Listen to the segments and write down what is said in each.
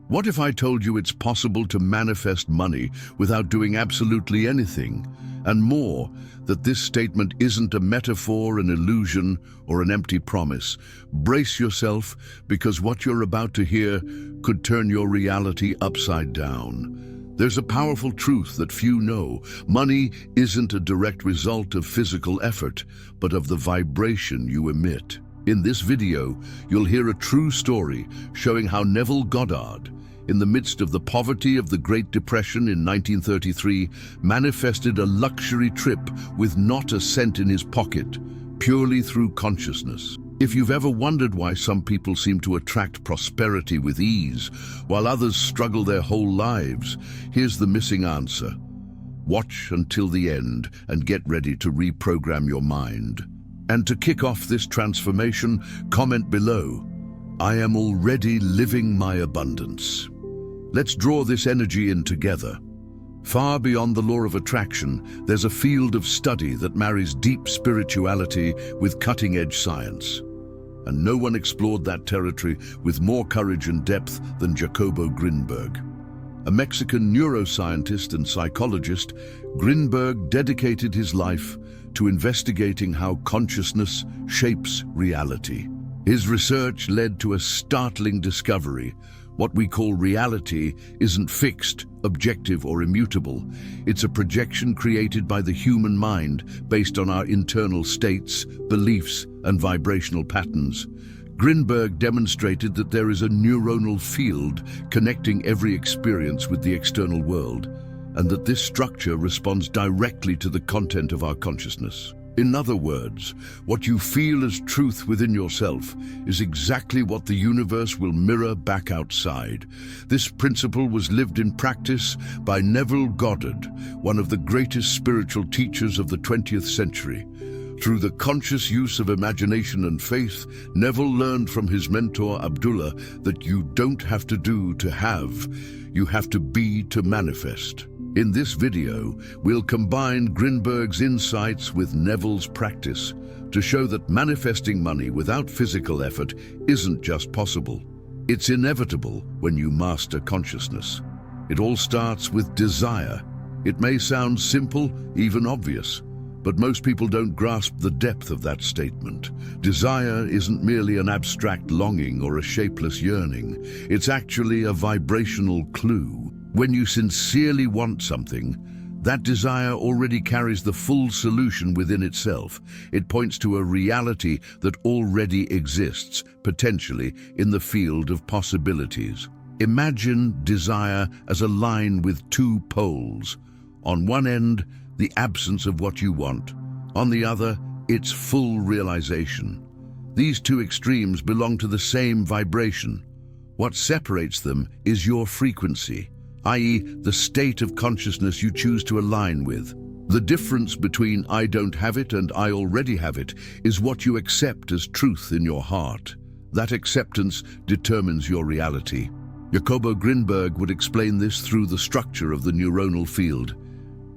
What if I told you it's possible to manifest money without doing absolutely anything? And more, that this statement isn't a metaphor, an illusion, or an empty promise. Brace yourself, because what you're about to hear could turn your reality upside down. There's a powerful truth that few know. Money isn't a direct result of physical effort, but of the vibration you emit. In this video, you'll hear a true story showing how Neville Goddard, in the midst of the poverty of the Great Depression in 1933, manifested a luxury trip with not a cent in his pocket, purely through consciousness. If you've ever wondered why some people seem to attract prosperity with ease, while others struggle their whole lives, here's the missing answer. Watch until the end and get ready to reprogram your mind. And to kick off this transformation, comment below, "I am already living my abundance." Let's draw this energy in together. Far beyond the law of attraction, there's a field of study that marries deep spirituality with cutting-edge science. And no one explored that territory with more courage and depth than Jacobo Grinberg. A Mexican neuroscientist and psychologist, Grinberg dedicated his life to investigating how consciousness shapes reality. His research led to a startling discovery. What we call reality isn't fixed, objective, or immutable. It's a projection created by the human mind based on our internal states, beliefs, and vibrational patterns. Grinberg demonstrated that there is a neuronal field connecting every experience with the external world, and that this structure responds directly to the content of our consciousness. In other words, what you feel as truth within yourself is exactly what the universe will mirror back outside. This principle was lived in practice by Neville Goddard, one of the greatest spiritual teachers of the 20th century. Through the conscious use of imagination and faith, Neville learned from his mentor Abdullah that you don't have to do to have, you have to be to manifest. In this video, we'll combine Grinberg's insights with Neville's practice to show that manifesting money without physical effort isn't just possible. It's inevitable when you master consciousness. It all starts with desire. It may sound simple, even obvious, but most people don't grasp the depth of that statement. Desire isn't merely an abstract longing or a shapeless yearning. It's actually a vibrational clue. When you sincerely want something, that desire already carries the full solution within itself. It points to a reality that already exists, potentially in the field of possibilities. Imagine desire as a line with two poles. On one end, the absence of what you want. On the other, its full realization. These two extremes belong to the same vibration. What separates them is your frequency, i.e., the state of consciousness you choose to align with. The difference between I don't have it and I already have it is what you accept as truth in your heart. That acceptance determines your reality. Jacobo Grinberg would explain this through the structure of the neuronal field.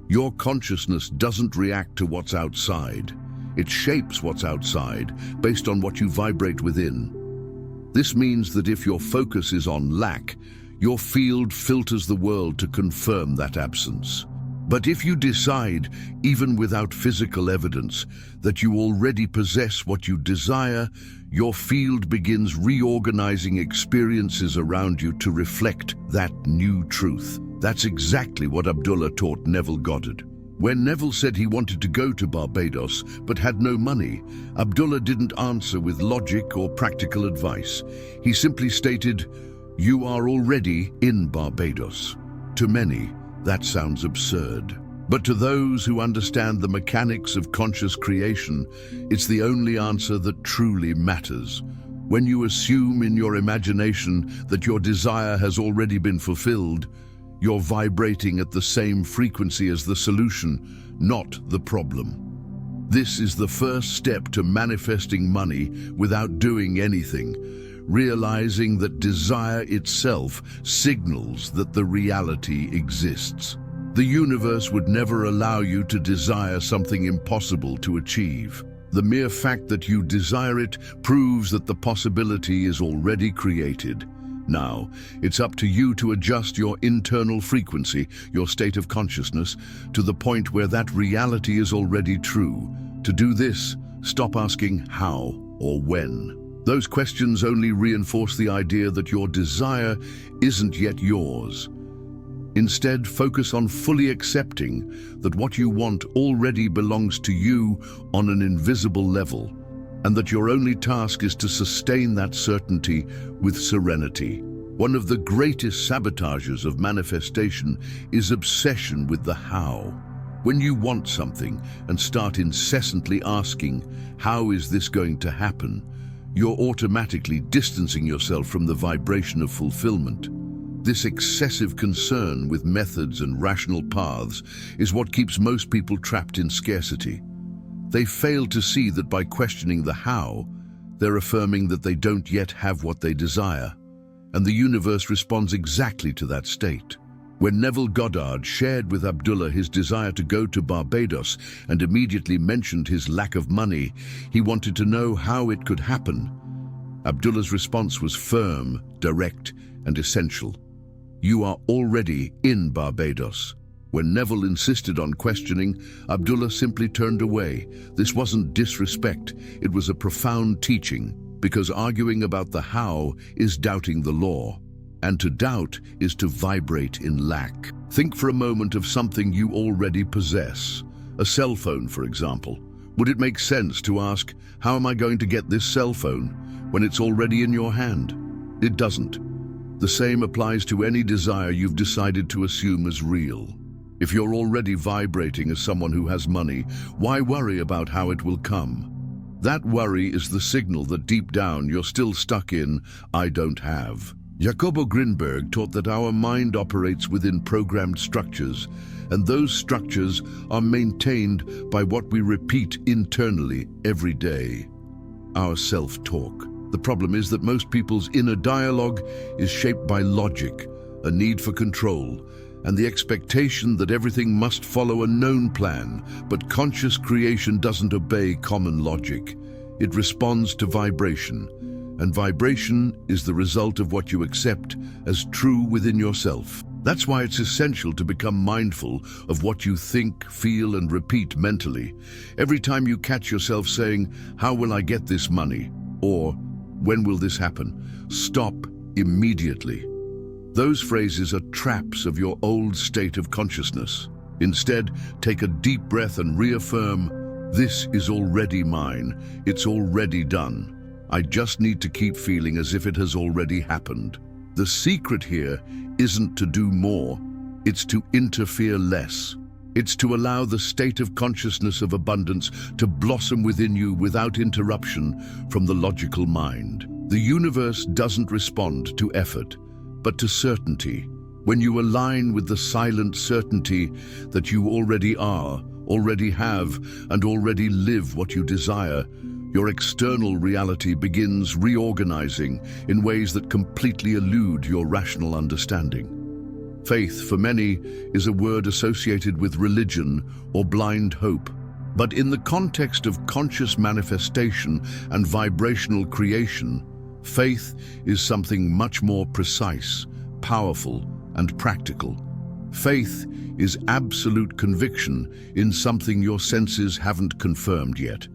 Your consciousness doesn't react to what's outside. It shapes what's outside based on what you vibrate within. This means that if your focus is on lack, your field filters the world to confirm that absence. But if you decide, even without physical evidence, that you already possess what you desire, your field begins reorganizing experiences around you to reflect that new truth. That's exactly what Abdullah taught Neville Goddard. When Neville said he wanted to go to Barbados but had no money, Abdullah didn't answer with logic or practical advice. He simply stated, "You are already in Barbados." To many, that sounds absurd. But to those who understand the mechanics of conscious creation, it's the only answer that truly matters. When you assume in your imagination that your desire has already been fulfilled, you're vibrating at the same frequency as the solution, not the problem. This is the first step to manifesting money without doing anything. Realizing that desire itself signals that the reality exists. The universe would never allow you to desire something impossible to achieve. The mere fact that you desire it proves that the possibility is already created. Now, it's up to you to adjust your internal frequency, your state of consciousness, to the point where that reality is already true. To do this, stop asking how or when. Those questions only reinforce the idea that your desire isn't yet yours. Instead, focus on fully accepting that what you want already belongs to you on an invisible level, and that your only task is to sustain that certainty with serenity. One of the greatest sabotages of manifestation is obsession with the how. When you want something and start incessantly asking, "How is this going to happen?" you're automatically distancing yourself from the vibration of fulfillment. This excessive concern with methods and rational paths is what keeps most people trapped in scarcity. They fail to see that by questioning the how, they're affirming that they don't yet have what they desire, and the universe responds exactly to that state. When Neville Goddard shared with Abdullah his desire to go to Barbados and immediately mentioned his lack of money, he wanted to know how it could happen. Abdullah's response was firm, direct, and essential. "You are already in Barbados." When Neville insisted on questioning, Abdullah simply turned away. This wasn't disrespect, it was a profound teaching, because arguing about the how is doubting the law. And to doubt is to vibrate in lack. Think for a moment of something you already possess. A cell phone, for example. Would it make sense to ask, "How am I going to get this cell phone?" when it's already in your hand? It doesn't. The same applies to any desire you've decided to assume as real. If you're already vibrating as someone who has money, why worry about how it will come? That worry is the signal that deep down you're still stuck in, "I don't have." Jacobo Grinberg taught that our mind operates within programmed structures, and those structures are maintained by what we repeat internally every day. Our self-talk. The problem is that most people's inner dialogue is shaped by logic, a need for control, and the expectation that everything must follow a known plan. But conscious creation doesn't obey common logic. It responds to vibration. And vibration is the result of what you accept as true within yourself. That's why it's essential to become mindful of what you think, feel, and repeat mentally. Every time you catch yourself saying, "How will I get this money?" or "When will this happen?" stop immediately. Those phrases are traps of your old state of consciousness. Instead, take a deep breath and reaffirm, "This is already mine. It's already done. I just need to keep feeling as if it has already happened." The secret here isn't to do more, it's to interfere less. It's to allow the state of consciousness of abundance to blossom within you without interruption from the logical mind. The universe doesn't respond to effort, but to certainty. When you align with the silent certainty that you already are, already have, and already live what you desire, your external reality begins reorganizing in ways that completely elude your rational understanding. Faith, for many, is a word associated with religion or blind hope. But in the context of conscious manifestation and vibrational creation, faith is something much more precise, powerful, and practical. Faith is absolute conviction in something your senses haven't confirmed yet.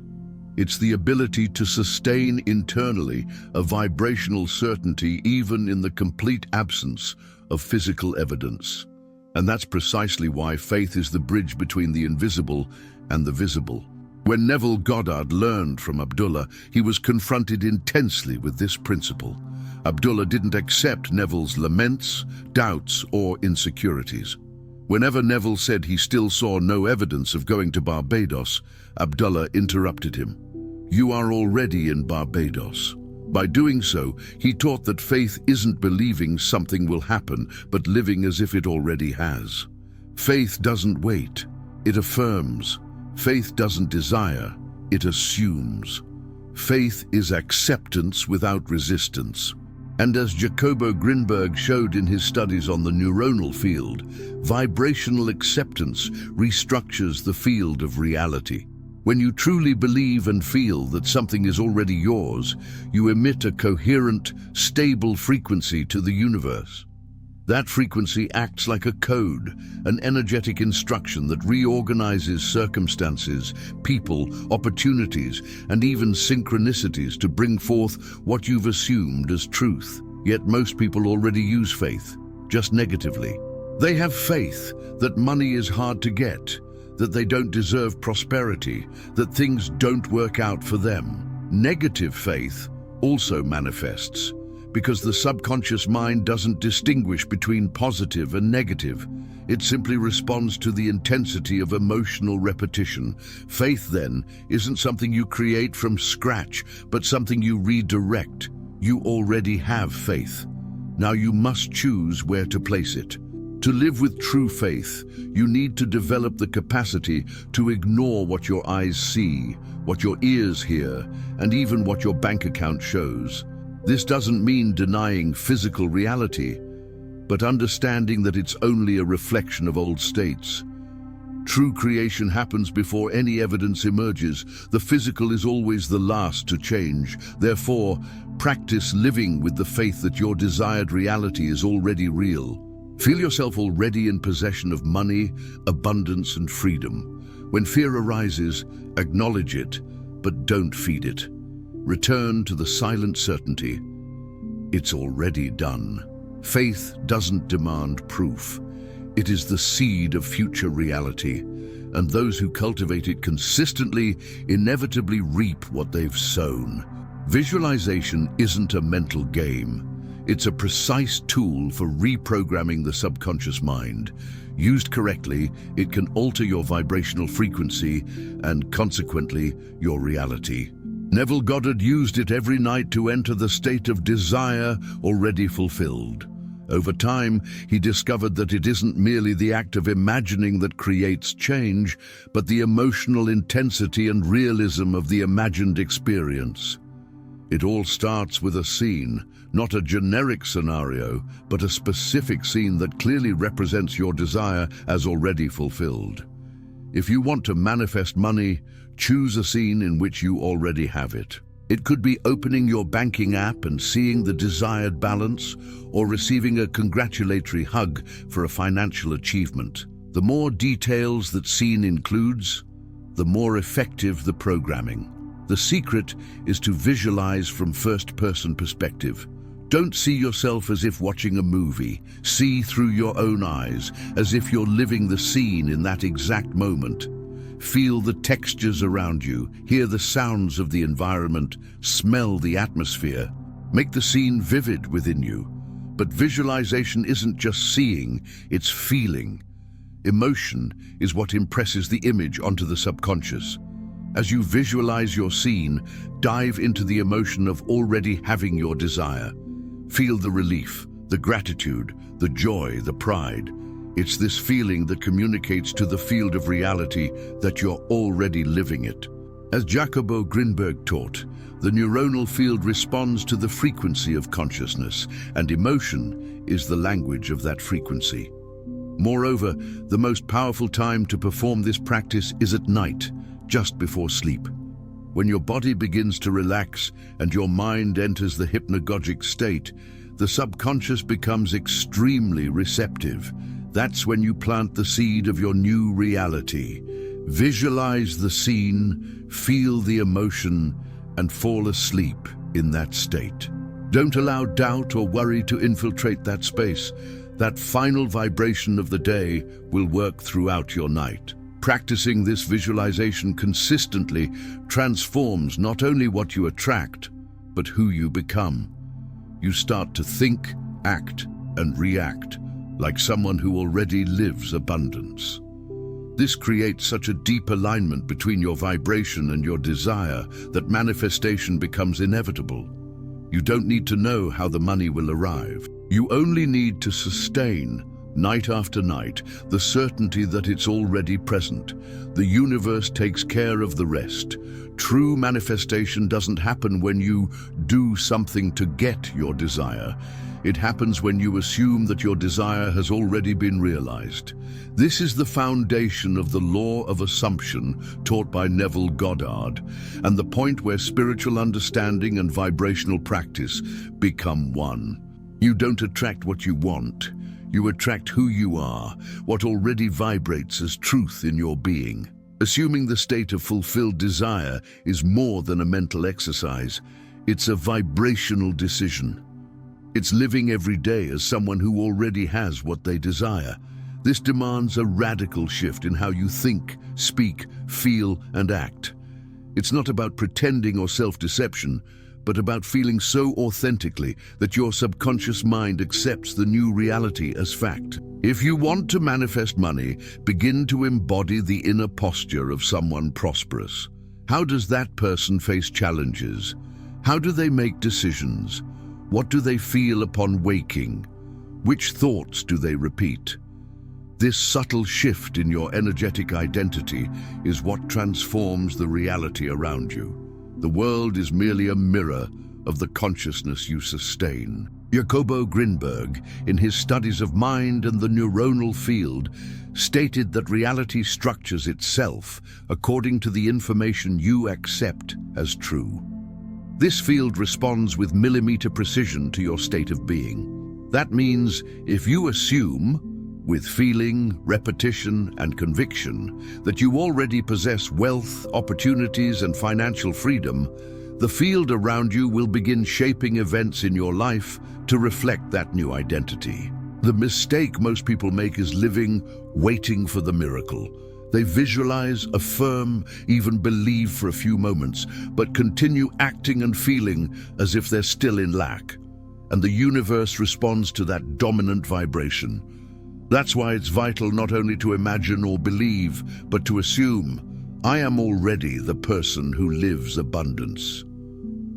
It's the ability to sustain internally a vibrational certainty even in the complete absence of physical evidence. And that's precisely why faith is the bridge between the invisible and the visible. When Neville Goddard learned from Abdullah, he was confronted intensely with this principle. Abdullah didn't accept Neville's laments, doubts, or insecurities. Whenever Neville said he still saw no evidence of going to Barbados, Abdullah interrupted him. "You are already in Barbados." By doing so, he taught that faith isn't believing something will happen, but living as if it already has. Faith doesn't wait, it affirms. Faith doesn't desire, it assumes. Faith is acceptance without resistance. And as Jacobo Grinberg showed in his studies on the neuronal field, vibrational acceptance restructures the field of reality. When you truly believe and feel that something is already yours, you emit a coherent, stable frequency to the universe. That frequency acts like a code, an energetic instruction that reorganizes circumstances, people, opportunities, and even synchronicities to bring forth what you've assumed as truth. Yet most people already use faith, just negatively. They have faith that money is hard to get, that they don't deserve prosperity, that things don't work out for them. Negative faith also manifests because the subconscious mind doesn't distinguish between positive and negative. It simply responds to the intensity of emotional repetition. Faith, then, isn't something you create from scratch, but something you redirect. You already have faith. Now you must choose where to place it. To live with true faith, you need to develop the capacity to ignore what your eyes see, what your ears hear, and even what your bank account shows. This doesn't mean denying physical reality, but understanding that it's only a reflection of old states. True creation happens before any evidence emerges. The physical is always the last to change. Therefore, practice living with the faith that your desired reality is already real. Feel yourself already in possession of money, abundance, and freedom. When fear arises, acknowledge it, but don't feed it. Return to the silent certainty. It's already done. Faith doesn't demand proof. It is the seed of future reality, and those who cultivate it consistently inevitably reap what they've sown. Visualization isn't a mental game. It's a precise tool for reprogramming the subconscious mind. Used correctly, it can alter your vibrational frequency and, consequently, your reality. Neville Goddard used it every night to enter the state of desire already fulfilled. Over time, he discovered that it isn't merely the act of imagining that creates change, but the emotional intensity and realism of the imagined experience. It all starts with a scene, not a generic scenario, but a specific scene that clearly represents your desire as already fulfilled. If you want to manifest money, choose a scene in which you already have it. It could be opening your banking app and seeing the desired balance, or receiving a congratulatory hug for a financial achievement. The more details that scene includes, the more effective the programming. The secret is to visualize from first-person perspective. Don't see yourself as if watching a movie. See through your own eyes, as if you're living the scene in that exact moment. Feel the textures around you, hear the sounds of the environment, smell the atmosphere. Make the scene vivid within you. But visualization isn't just seeing, it's feeling. Emotion is what impresses the image onto the subconscious. As you visualize your scene, dive into the emotion of already having your desire. Feel the relief, the gratitude, the joy, the pride. It's this feeling that communicates to the field of reality that you're already living it. As Jacobo Grinberg taught, the neuronal field responds to the frequency of consciousness, and emotion is the language of that frequency. Moreover, the most powerful time to perform this practice is at night, just before sleep. When your body begins to relax and your mind enters the hypnagogic state, the subconscious becomes extremely receptive. That's when you plant the seed of your new reality. Visualize the scene, feel the emotion, and fall asleep in that state. Don't allow doubt or worry to infiltrate that space. That final vibration of the day will work throughout your night. Practicing this visualization consistently transforms not only what you attract, but who you become. You start to think, act, and react like someone who already lives abundance. This creates such a deep alignment between your vibration and your desire that manifestation becomes inevitable. You don't need to know how the money will arrive. You only need to sustain, night after night, the certainty that it's already present. The universe takes care of the rest. True manifestation doesn't happen when you do something to get your desire. It happens when you assume that your desire has already been realized. This is the foundation of the law of assumption taught by Neville Goddard, and the point where spiritual understanding and vibrational practice become one. You don't attract what you want. You attract who you are, what already vibrates as truth in your being. Assuming the state of fulfilled desire is more than a mental exercise. It's a vibrational decision. It's living every day as someone who already has what they desire. This demands a radical shift in how you think, speak, feel, and act. It's not about pretending or self-deception, but about feeling so authentically that your subconscious mind accepts the new reality as fact. If you want to manifest money, begin to embody the inner posture of someone prosperous. How does that person face challenges? How do they make decisions? What do they feel upon waking? Which thoughts do they repeat? This subtle shift in your energetic identity is what transforms the reality around you. The world is merely a mirror of the consciousness you sustain. Jacobo Grinberg, in his studies of mind and the neuronal field, stated that reality structures itself according to the information you accept as true. This field responds with millimeter precision to your state of being. That means if you assume, with feeling, repetition, and conviction, that you already possess wealth, opportunities, and financial freedom, the field around you will begin shaping events in your life to reflect that new identity. The mistake most people make is living, waiting for the miracle. They visualize, affirm, even believe for a few moments, but continue acting and feeling as if they're still in lack. And the universe responds to that dominant vibration. That's why it's vital not only to imagine or believe, but to assume, I am already the person who lives abundance.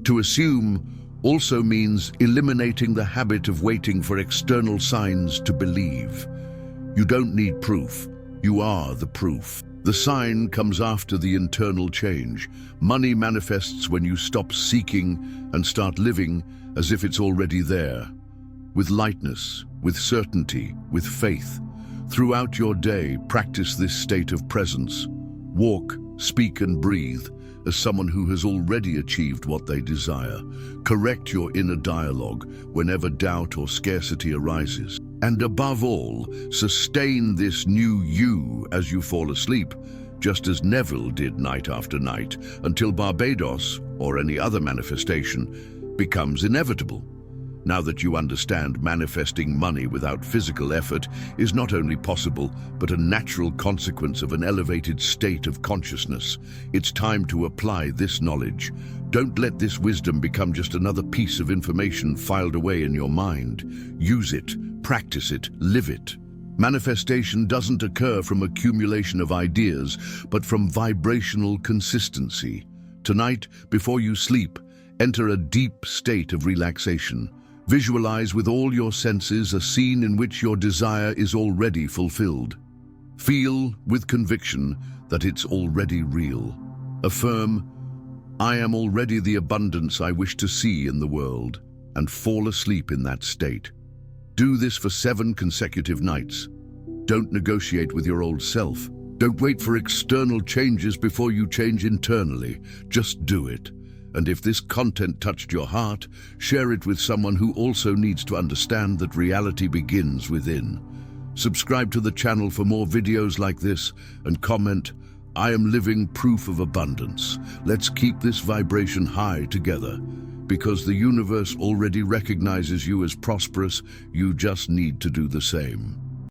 To assume also means eliminating the habit of waiting for external signs to believe. You don't need proof. You are the proof. The sign comes after the internal change. Money manifests when you stop seeking and start living as if it's already there. With lightness, with certainty, with faith. Throughout your day, practice this state of presence. Walk, speak, and breathe as someone who has already achieved what they desire. Correct your inner dialogue whenever doubt or scarcity arises. And above all, sustain this new you as you fall asleep, just as Neville did night after night, until Barbados, or any other manifestation, becomes inevitable. Now that you understand manifesting money without physical effort is not only possible, but a natural consequence of an elevated state of consciousness, it's time to apply this knowledge. Don't let this wisdom become just another piece of information filed away in your mind. Use it, practice it, live it. Manifestation doesn't occur from accumulation of ideas, but from vibrational consistency. Tonight, before you sleep, enter a deep state of relaxation. Visualize with all your senses a scene in which your desire is already fulfilled. Feel with conviction that it's already real. Affirm, I am already the abundance I wish to see in the world, and fall asleep in that state. Do this for 7 consecutive nights. Don't negotiate with your old self. Don't wait for external changes before you change internally. Just do it. And if this content touched your heart, share it with someone who also needs to understand that reality begins within. Subscribe to the channel for more videos like this and comment, I am living proof of abundance. Let's keep this vibration high together. Because the universe already recognizes you as prosperous, you just need to do the same.